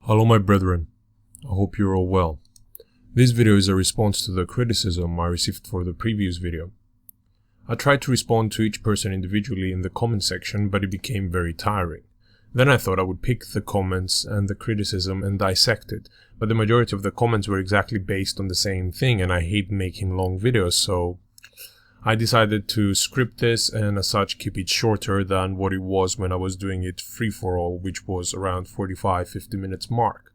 Hello my brethren, I hope you're all well. This video is a response to the criticism I received for the previous video. I tried to respond to each person individually in the comment section, but it became very tiring. Then I thought I would pick the comments and the criticism and dissect it, but the majority of the comments were exactly based on the same thing, and I hate making long videos, so I decided to script this and as such keep it shorter than what it was when I was doing it free-for-all, which was around 45-50 minutes mark.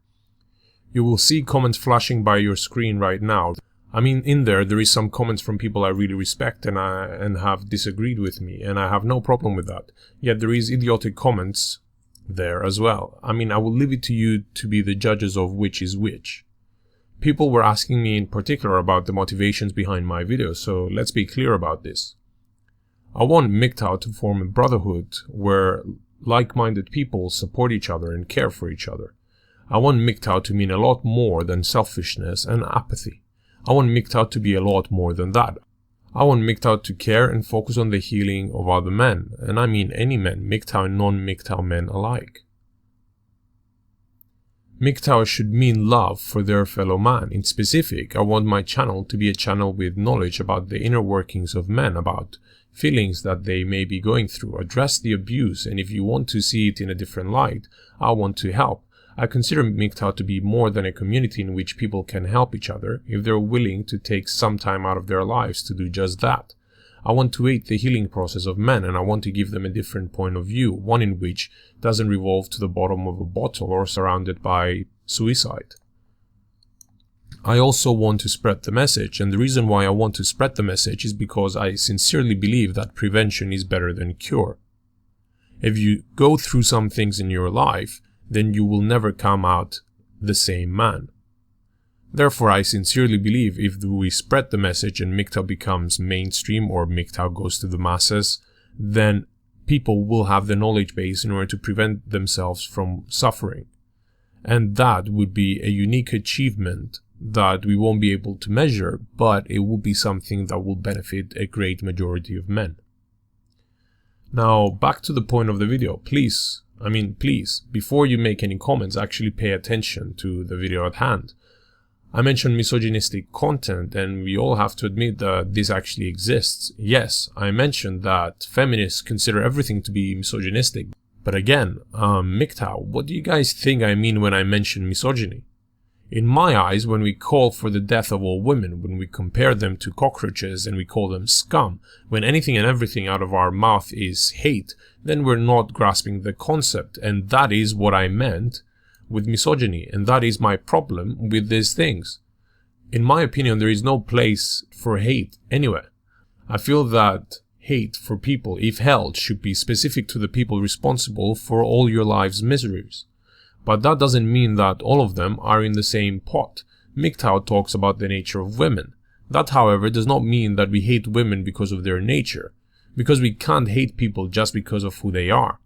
You will see comments flashing by your screen right now. I mean, in there is some comments from people I really respect and have disagreed with me, and I have no problem with that. Yet there is idiotic comments there as well. I mean, I will leave it to you to be the judges of which is which. People were asking me in particular about the motivations behind my videos, so let's be clear about this. I want MGTOW to form a brotherhood where like-minded people support each other and care for each other. I want MGTOW to mean a lot more than selfishness and apathy. I want MGTOW to be a lot more than that. I want MGTOW to care and focus on the healing of other men, and I mean any men, MGTOW and non-MGTOW men alike. MGTOW should mean love for their fellow man. In specific, I want my channel to be a channel with knowledge about the inner workings of men, about feelings that they may be going through, address the abuse, and if you want to see it in a different light, I want to help. I consider MGTOW to be more than a community in which people can help each other if they're willing to take some time out of their lives to do just that. I want to aid the healing process of men, and I want to give them a different point of view, one in which doesn't revolve to the bottom of a bottle or surrounded by suicide. I also want to spread the message, and the reason why I want to spread the message is because I sincerely believe that prevention is better than cure. If you go through some things in your life, then you will never come out the same man. Therefore, I sincerely believe if we spread the message and MGTOW becomes mainstream or MGTOW goes to the masses, then people will have the knowledge base in order to prevent themselves from suffering. And that would be a unique achievement that we won't be able to measure, but it will be something that will benefit a great majority of men. Now, back to the point of the video. Please, before you make any comments, actually pay attention to the video at hand. I mentioned misogynistic content, and we all have to admit that this actually exists. Yes, I mentioned that feminists consider everything to be misogynistic. But again, MGTOW, what do you guys think I mean when I mention misogyny? In my eyes, when we call for the death of all women, when we compare them to cockroaches and we call them scum, when anything and everything out of our mouth is hate, then we're not grasping the concept, and that is what I meant with misogyny, and that is my problem with these things. In my opinion, there is no place for hate anywhere. I feel that hate for people, if held, should be specific to the people responsible for all your life's miseries. But that doesn't mean that all of them are in the same pot. MGTOW talks about the nature of women. That, however, does not mean that we hate women because of their nature, because we can't hate people just because of who they are.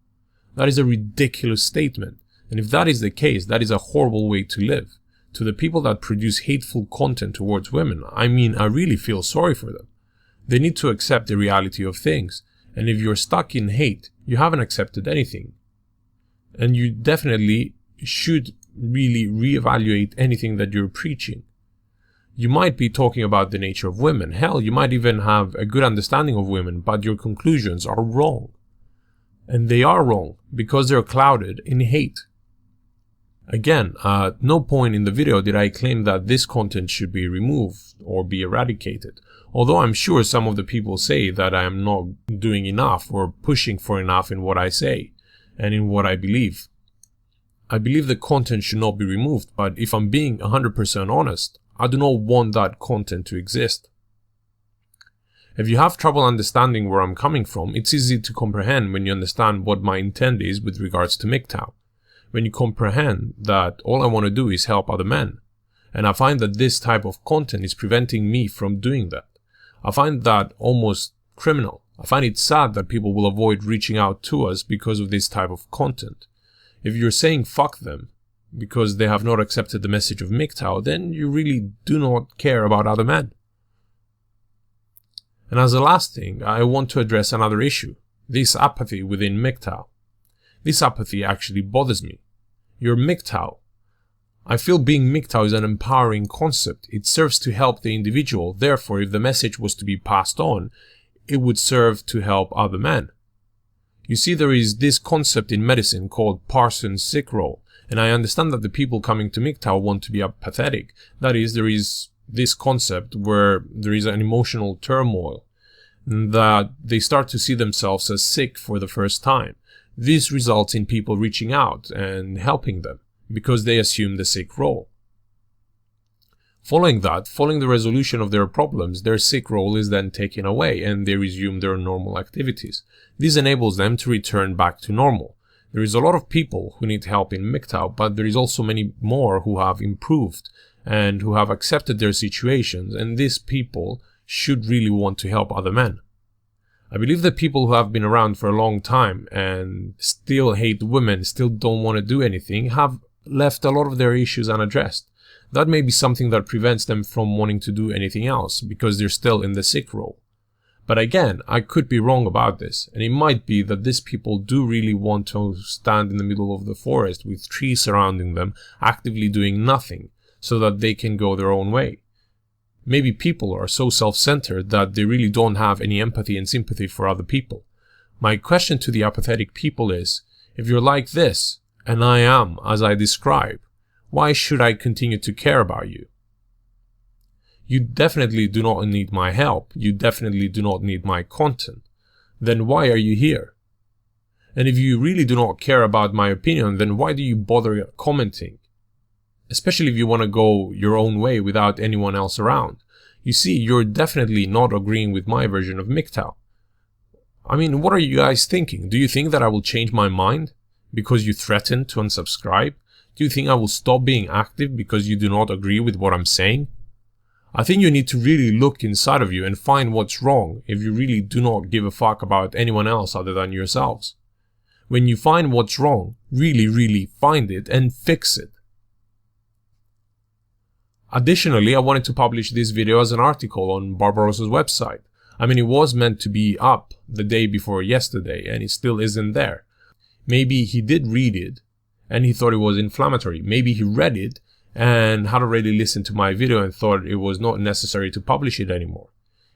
That is a ridiculous statement. And if that is the case, that is a horrible way to live. To the people that produce hateful content towards women, I really feel sorry for them. They need to accept the reality of things. And if you're stuck in hate, you haven't accepted anything. And you definitely should really reevaluate anything that you're preaching. You might be talking about the nature of women. Hell, you might even have a good understanding of women, but your conclusions are wrong. And they are wrong because they're clouded in hate. Again, at no point in the video did I claim that this content should be removed or be eradicated, although I'm sure some of the people say that I am not doing enough or pushing for enough in what I say and in what I believe. I believe the content should not be removed, but if I'm being 100% honest, I do not want that content to exist. If you have trouble understanding where I'm coming from, it's easy to comprehend when you understand what my intent is with regards to MGTOW. When you comprehend that all I want to do is help other men. And I find that this type of content is preventing me from doing that. I find that almost criminal. I find it sad that people will avoid reaching out to us because of this type of content. If you're saying fuck them because they have not accepted the message of MGTOW, then you really do not care about other men. And as a last thing, I want to address another issue, this apathy within MGTOW. This apathy actually bothers me. You're MGTOW. I feel being MGTOW is an empowering concept. It serves to help the individual. Therefore, if the message was to be passed on, it would serve to help other men. You see, there is this concept in medicine called Parsons sick role, and I understand that the people coming to MGTOW want to be apathetic. That is, there is this concept where there is an emotional turmoil, that they start to see themselves as sick for the first time. This results in people reaching out and helping them, because they assume the sick role. Following the resolution of their problems, their sick role is then taken away and they resume their normal activities. This enables them to return back to normal. There is a lot of people who need help in MGTOW, but there is also many more who have improved and who have accepted their situations, and these people should really want to help other men. I believe that people who have been around for a long time and still hate women, still don't want to do anything, have left a lot of their issues unaddressed. That may be something that prevents them from wanting to do anything else, because they're still in the sick role. But again, I could be wrong about this, and it might be that these people do really want to stand in the middle of the forest with trees surrounding them, actively doing nothing, so that they can go their own way. Maybe people are so self-centered that they really don't have any empathy and sympathy for other people. My question to the apathetic people is, if you're like this, and I am as I describe, why should I continue to care about you? You definitely do not need my help. You definitely do not need my content. Then why are you here? And if you really do not care about my opinion, then why do you bother commenting? Especially if you want to go your own way without anyone else around. You see, you're definitely not agreeing with my version of MGTOW. I mean, what are you guys thinking? Do you think that I will change my mind because you threaten to unsubscribe? Do you think I will stop being active because you do not agree with what I'm saying? I think you need to really look inside of you and find what's wrong if you really do not give a fuck about anyone else other than yourselves. When you find what's wrong, really find it and fix it. Additionally, I wanted to publish this video as an article on Barbarossa's website. I mean, it was meant to be up the day before yesterday and it still isn't there. Maybe he did read it and he thought it was inflammatory. Maybe he read it and had already listened to my video and thought it was not necessary to publish it anymore.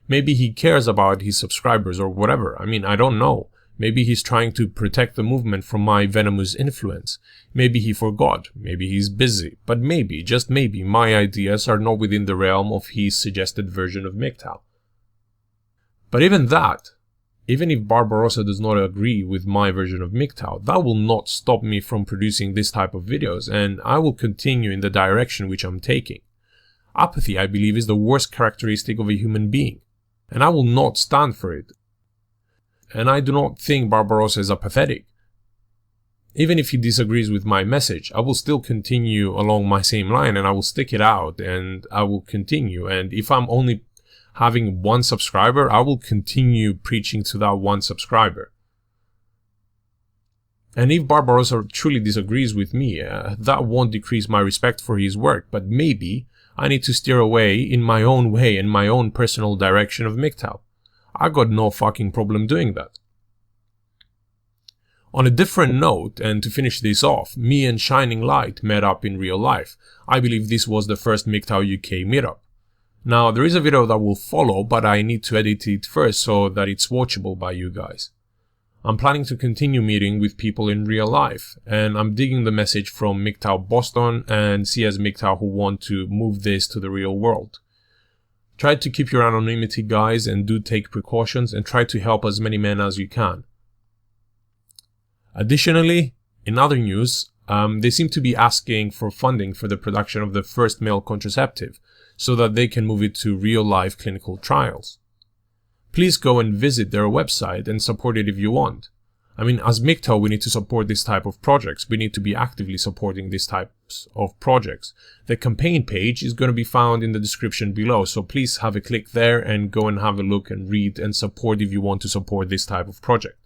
Maybe he cares about his subscribers or whatever. I mean, I don't know. Maybe he's trying to protect the movement from my venomous influence. Maybe he forgot. Maybe he's busy. But maybe, just maybe, my ideas are not within the realm of his suggested version of MGTOW. But even that, even if Barbarossa does not agree with my version of MGTOW, that will not stop me from producing this type of videos, and I will continue in the direction which I'm taking. Apathy, I believe, is the worst characteristic of a human being, and I will not stand for it. And I do not think Barbarossa is apathetic. Even if he disagrees with my message, I will still continue along my same line and I will stick it out and I will continue. And if I'm only having one subscriber, I will continue preaching to that one subscriber. And if Barbarossa truly disagrees with me, that won't decrease my respect for his work, but maybe I need to steer away in my own way and my own personal direction of MGTOW. I got no fucking problem doing that. On a different note, and to finish this off, me and Shining Light met up in real life. I believe this was the first MGTOW UK meetup. Now, there is a video that will follow, but I need to edit it first so that it's watchable by you guys. I'm planning to continue meeting with people in real life, and I'm digging the message from MGTOW Boston and CS MGTOW who want to move this to the real world. Try to keep your anonymity, guys, and do take precautions and try to help as many men as you can. Additionally, in other news, they seem to be asking for funding for the production of the first male contraceptive so that they can move it to real-life clinical trials. Please go and visit their website and support it if you want. I mean, as MGTOW, we need to support this type of projects. We need to be actively supporting these types of projects. The campaign page is going to be found in the description below, so please have a click there and go and have a look and read and support if you want to support this type of project.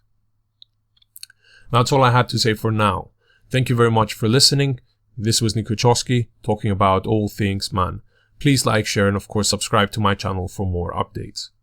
That's all I had to say for now. Thank you very much for listening. This was Nikochowski talking about all things man. Please like, share, and of course subscribe to my channel for more updates.